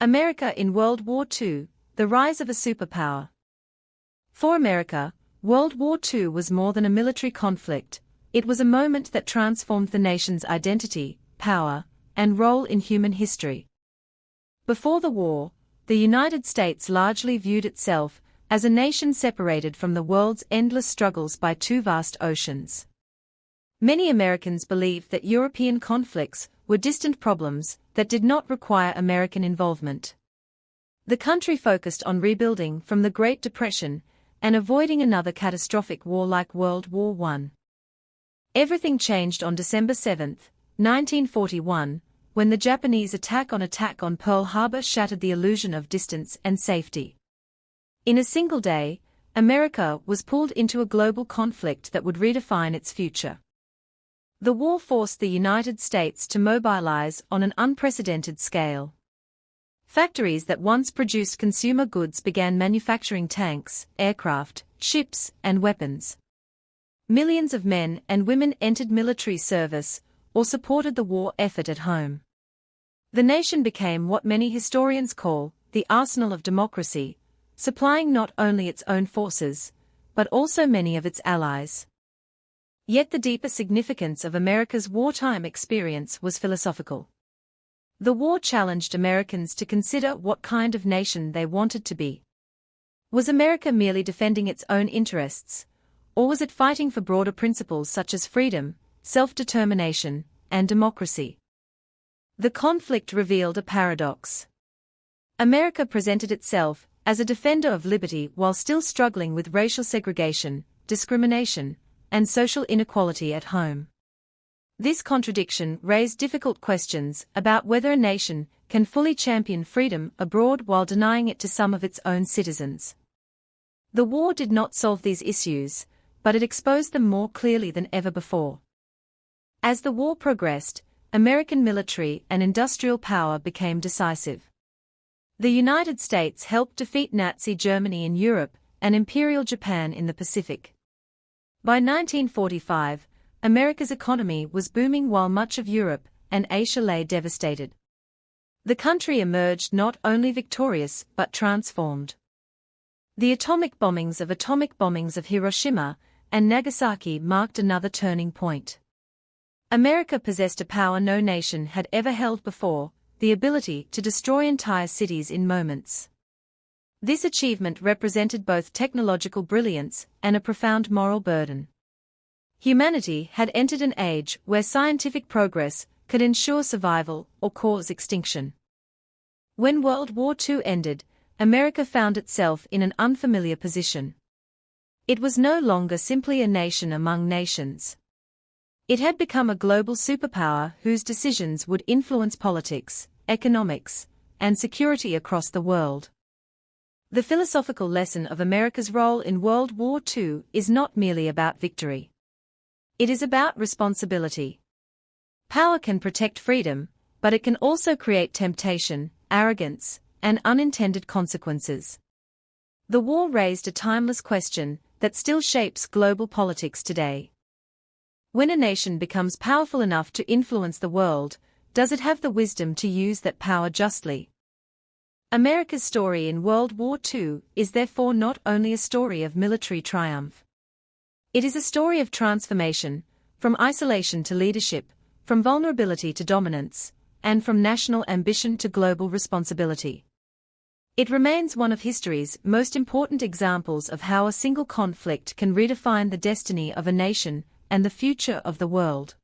America in World War II, the rise of a superpower. For America, World War II was more than a military conflict. It was a moment that transformed the nation's identity, power, and role in human history. Before the war, the United States largely viewed itself as a nation separated from the world's endless struggles by two vast oceans. Many Americans believed that European conflicts were distant problems that did not require American involvement. The country focused on rebuilding from the Great Depression and avoiding another catastrophic war like World War I. Everything changed on December 7, 1941, when the Japanese attack on Pearl Harbor shattered the illusion of distance and safety. In a single day, America was pulled into a global conflict that would redefine its future. The war forced the United States to mobilize on an unprecedented scale. Factories that once produced consumer goods began manufacturing tanks, aircraft, ships, and weapons. Millions of men and women entered military service or supported the war effort at home. The nation became what many historians call the arsenal of democracy, supplying not only its own forces, but also many of its allies. Yet the deeper significance of America's wartime experience was philosophical. The war challenged Americans to consider what kind of nation they wanted to be. Was America merely defending its own interests, or was it fighting for broader principles such as freedom, self-determination, and democracy? The conflict revealed a paradox. America presented itself as a defender of liberty while still struggling with racial segregation, discrimination, and social inequality at home. This contradiction raised difficult questions about whether a nation can fully champion freedom abroad while denying it to some of its own citizens. The war did not solve these issues, but it exposed them more clearly than ever before. As the war progressed, American military and industrial power became decisive. The United States helped defeat Nazi Germany in Europe and Imperial Japan in the Pacific. By 1945, America's economy was booming while much of Europe and Asia lay devastated. The country emerged not only victorious but transformed. The atomic bombings of Hiroshima and Nagasaki marked another turning point. America possessed a power no nation had ever held before, the ability to destroy entire cities in moments. This achievement represented both technological brilliance and a profound moral burden. Humanity had entered an age where scientific progress could ensure survival or cause extinction. When World War II ended, America found itself in an unfamiliar position. It was no longer simply a nation among nations. It had become a global superpower whose decisions would influence politics, economics, and security across the world. The philosophical lesson of America's role in World War II is not merely about victory. It is about responsibility. Power can protect freedom, but it can also create temptation, arrogance, and unintended consequences. The war raised a timeless question that still shapes global politics today. When a nation becomes powerful enough to influence the world, does it have the wisdom to use that power justly? America's story in World War II is therefore not only a story of military triumph. It is a story of transformation, from isolation to leadership, from vulnerability to dominance, and from national ambition to global responsibility. It remains one of history's most important examples of how a single conflict can redefine the destiny of a nation and the future of the world.